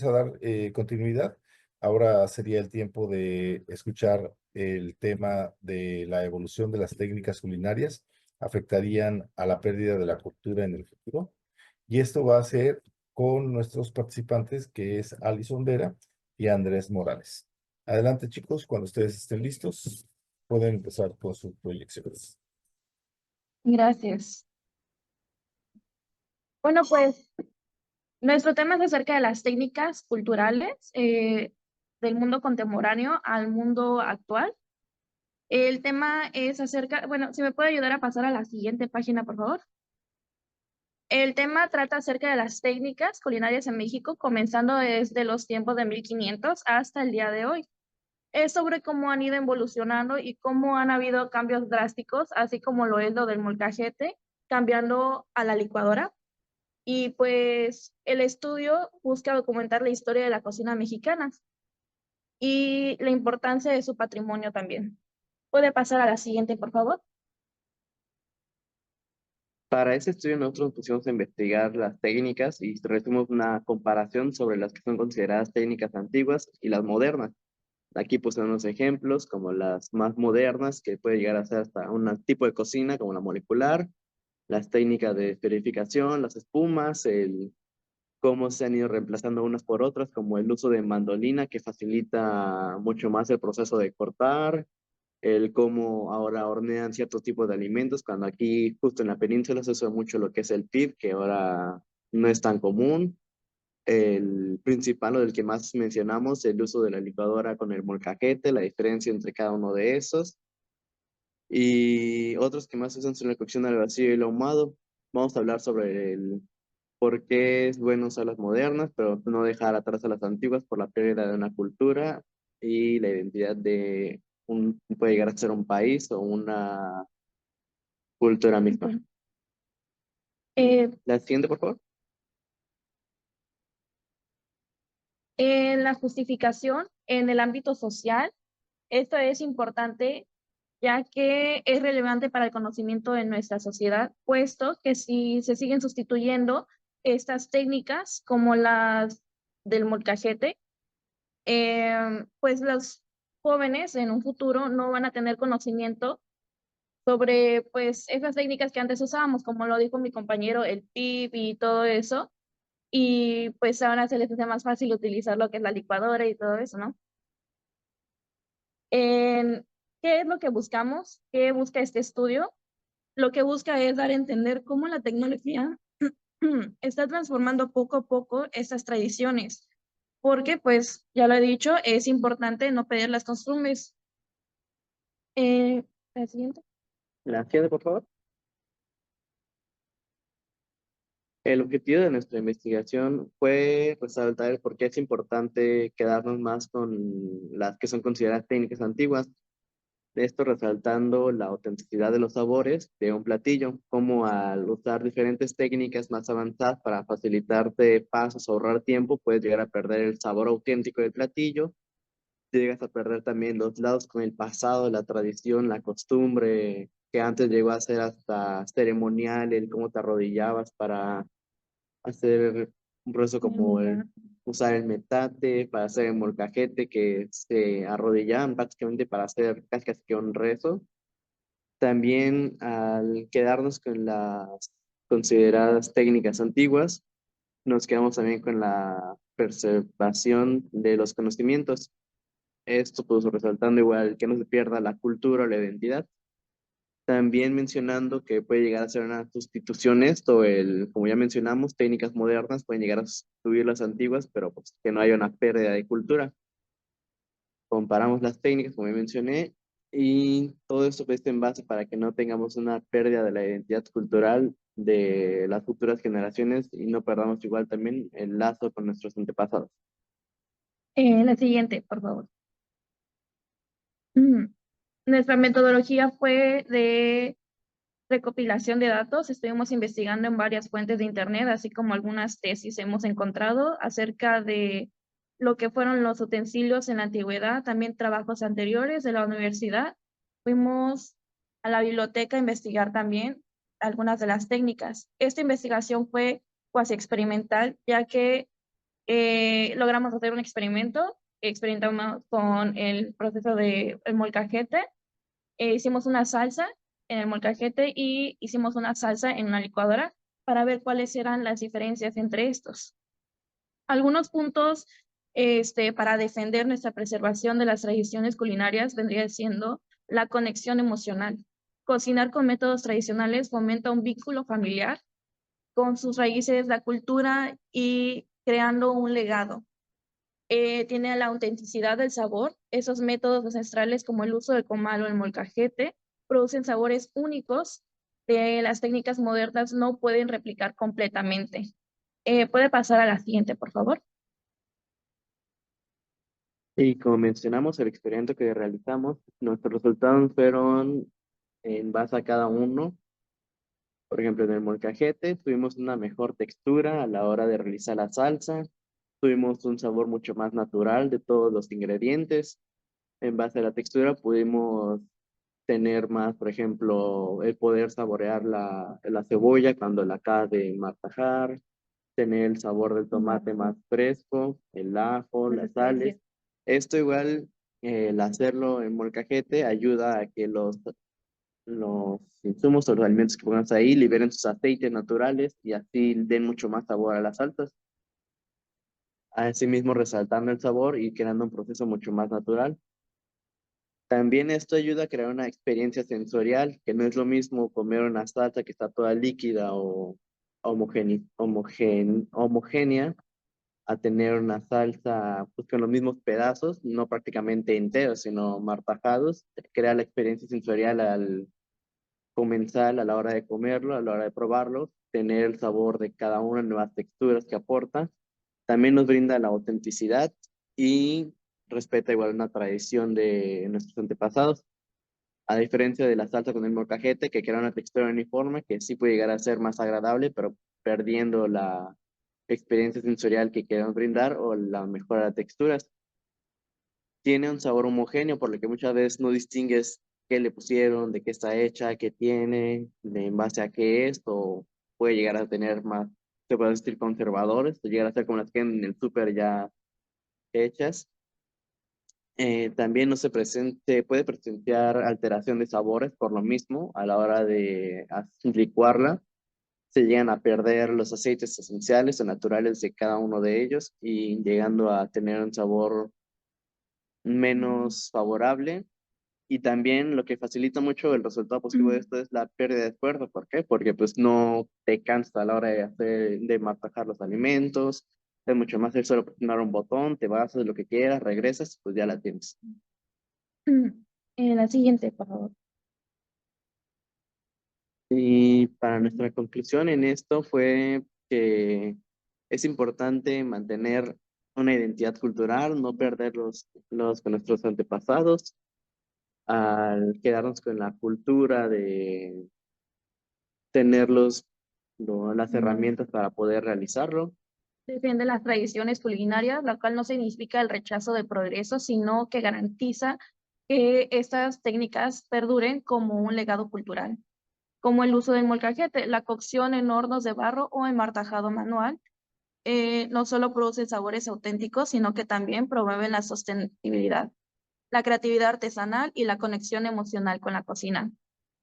vamos a dar continuidad. Ahora sería el tiempo de escuchar el tema de la evolución de las técnicas culinarias afectarían a la pérdida de la cultura en el futuro. Y esto va a ser con nuestros participantes, que es Alison Vera y Andrés Morales. Adelante, chicos, cuando ustedes estén listos, pueden empezar con sus proyecciones. Gracias. Bueno, pues nuestro tema es acerca de las técnicas culturales del mundo contemporáneo al mundo actual. El tema es acerca, bueno, si me puede ayudar a pasar a la siguiente página, por favor. El tema trata acerca de las técnicas culinarias en México, comenzando desde los tiempos de 1500 hasta el día de hoy. Es sobre cómo han ido evolucionando y cómo han habido cambios drásticos, así como lo es lo del molcajete, cambiando a la licuadora. Y pues el estudio busca documentar la historia de la cocina mexicana y la importancia de su patrimonio también. ¿Puede pasar a la siguiente, por favor? Para ese estudio nosotros nos pusimos a investigar las técnicas y realizamos una comparación sobre las que son consideradas técnicas antiguas y las modernas. Aquí pusimos unos ejemplos como las más modernas, que puede llegar a ser hasta un tipo de cocina como la molecular, las técnicas de esferificación, las espumas, el cómo se han ido reemplazando unas por otras, como el uso de mandolina que facilita mucho más el proceso de cortar, el cómo ahora hornean ciertos tipos de alimentos, cuando aquí justo en la península se usa mucho lo que es el PIB, que ahora no es tan común. El principal o del que más mencionamos, el uso de la licuadora con el molcajete, la diferencia entre cada uno de esos. Y otros que más se usan son la cocción al vacío y el ahumado. Vamos a hablar sobre el por qué es bueno usar las modernas, pero no dejar atrás a las antiguas por la pérdida de una cultura y la identidad de puede llegar a ser un país o una cultura misma. Ujú. Eh, La siguiente, por favor. en la justificación en el ámbito social, esto es importante ya que es relevante para el conocimiento de nuestra sociedad, puesto que si se siguen sustituyendo estas técnicas como las del molcajete, pues los jóvenes en un futuro no van a tener conocimiento sobre pues esas técnicas que antes usábamos, como lo dijo mi compañero, el PIB y todo eso, y pues ahora se les hace más fácil utilizar lo que es la licuadora y todo eso, ¿no? ¿Qué es lo que buscamos? ¿Qué busca este estudio? Lo que busca es dar a entender cómo la tecnología está transformando poco a poco estas tradiciones, porque pues ya lo he dicho, es importante no perder las costumbres. La siguiente. La siguiente, por favor. El objetivo de nuestra investigación fue resaltar el por qué es importante quedarnos más con las que son consideradas técnicas antiguas. Esto resaltando la autenticidad de los sabores de un platillo, como al usar diferentes técnicas más avanzadas para facilitarte pasos, ahorrar tiempo, puedes llegar a perder el sabor auténtico del platillo, llegas a perder también los lados con el pasado, la tradición, la costumbre, que antes llegó a ser hasta ceremonial, el cómo te arrodillabas para hacer un proceso como el usar el metate, para hacer el molcajete, que se arrodillaban prácticamente para hacer casi que un rezo. También al quedarnos con las consideradas técnicas antiguas, nos quedamos también con la preservación de los conocimientos. Esto pues resaltando igual que no se pierda la cultura o la identidad. También mencionando que puede llegar a ser una sustitución esto, como ya mencionamos, técnicas modernas pueden llegar a sustituir las antiguas, pero pues que no haya una pérdida de cultura. Comparamos las técnicas, como ya mencioné, y todo esto pues, está en base para que no tengamos una pérdida de la identidad cultural de las futuras generaciones y no perdamos igual también el lazo con nuestros antepasados. La siguiente, por favor. Nuestra metodología fue de recopilación de datos. Estuvimos investigando en varias fuentes de Internet, así como algunas tesis hemos encontrado acerca de lo que fueron los utensilios en la antigüedad, también trabajos anteriores de la universidad. Fuimos a la biblioteca a investigar también algunas de las técnicas. Esta investigación fue cuasi experimental, ya que Logramos hacer un experimento, experimentamos con el proceso de el molcajete, hicimos una salsa en el molcajete y hicimos una salsa en una licuadora para ver cuáles eran las diferencias entre estos. Algunos puntos para defender nuestra preservación de las tradiciones culinarias vendría siendo la conexión emocional. Cocinar con métodos tradicionales fomenta un vínculo familiar con sus raíces, la cultura y creando un legado. Tiene la autenticidad del sabor. Esos métodos ancestrales como el uso del comal o el molcajete producen sabores únicos que las técnicas modernas no pueden replicar completamente. ¿Puede pasar a la siguiente, por favor? Y como mencionamos, el experimento que realizamos, nuestros resultados fueron en base a cada uno. Por ejemplo, en el molcajete tuvimos una mejor textura a la hora de realizar la salsa, tuvimos un sabor mucho más natural de todos los ingredientes. En base a la textura pudimos tener más, por ejemplo, el poder saborear la cebolla cuando la acabas de martajar, tener el sabor del tomate más fresco, el ajo, las sales. Esto igual, el hacerlo en molcajete ayuda a que los insumos o los alimentos que pongas ahí liberen sus aceites naturales y así den mucho más sabor a las salsas. Asimismo resaltando el sabor y creando un proceso mucho más natural. También esto ayuda a crear una experiencia sensorial, que no es lo mismo comer una salsa que está toda líquida o homogénea, a tener una salsa pues, con los mismos pedazos, no prácticamente enteros, sino martajados. Crea la experiencia sensorial al comenzar a la hora de comerlo, a la hora de probarlo, tener el sabor de cada una, nuevas texturas que aporta. También nos brinda la autenticidad y respeta igual una tradición de nuestros antepasados. A diferencia de la salsa con el molcajete, que crea una textura uniforme, que sí puede llegar a ser más agradable, pero perdiendo la experiencia sensorial que queremos brindar o la mejora de texturas. Tiene un sabor homogéneo, por lo que muchas veces no distingues qué le pusieron, de qué está hecha, qué tiene, de en base a qué es, o puede llegar a tener más, se puede decir conservadores, o llegar a ser como las que en el súper ya hechas. También no se puede presenciar alteración de sabores por lo mismo a la hora de licuarla. Se llegan a perder los aceites esenciales o naturales de cada uno de ellos y llegando a tener un sabor menos favorable. Y también lo que facilita mucho el resultado positivo de esto es la pérdida de esfuerzo. ¿Por qué? Porque pues no te cansa a la hora de martajar los alimentos. Es mucho más el solo presionar un botón, te vas, haces lo que quieras, regresas, pues ya la tienes. La siguiente, por favor. Y para nuestra conclusión en esto fue que es importante mantener una identidad cultural, no perder los con nuestros antepasados, al quedarnos con la cultura de tener las herramientas para poder realizarlo. Defiende las tradiciones culinarias, lo cual no significa el rechazo del progreso, sino que garantiza que estas técnicas perduren como un legado cultural, como el uso del molcajete, la cocción en hornos de barro o en martajado manual. No solo produce sabores auténticos, sino que también promueven la sostenibilidad, la creatividad artesanal y la conexión emocional con la cocina.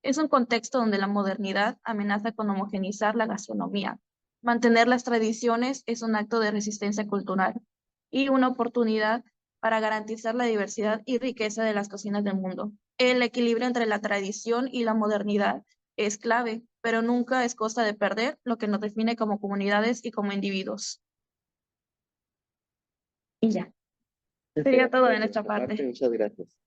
Es un contexto donde la modernidad amenaza con homogeneizar la gastronomía. Mantener las tradiciones es un acto de resistencia cultural y una oportunidad para garantizar la diversidad y riqueza de las cocinas del mundo. El equilibrio entre la tradición y la modernidad es clave, pero nunca es costa de perder lo que nos define como comunidades y como individuos. Y ya, sería todo de nuestra parte. Muchas gracias.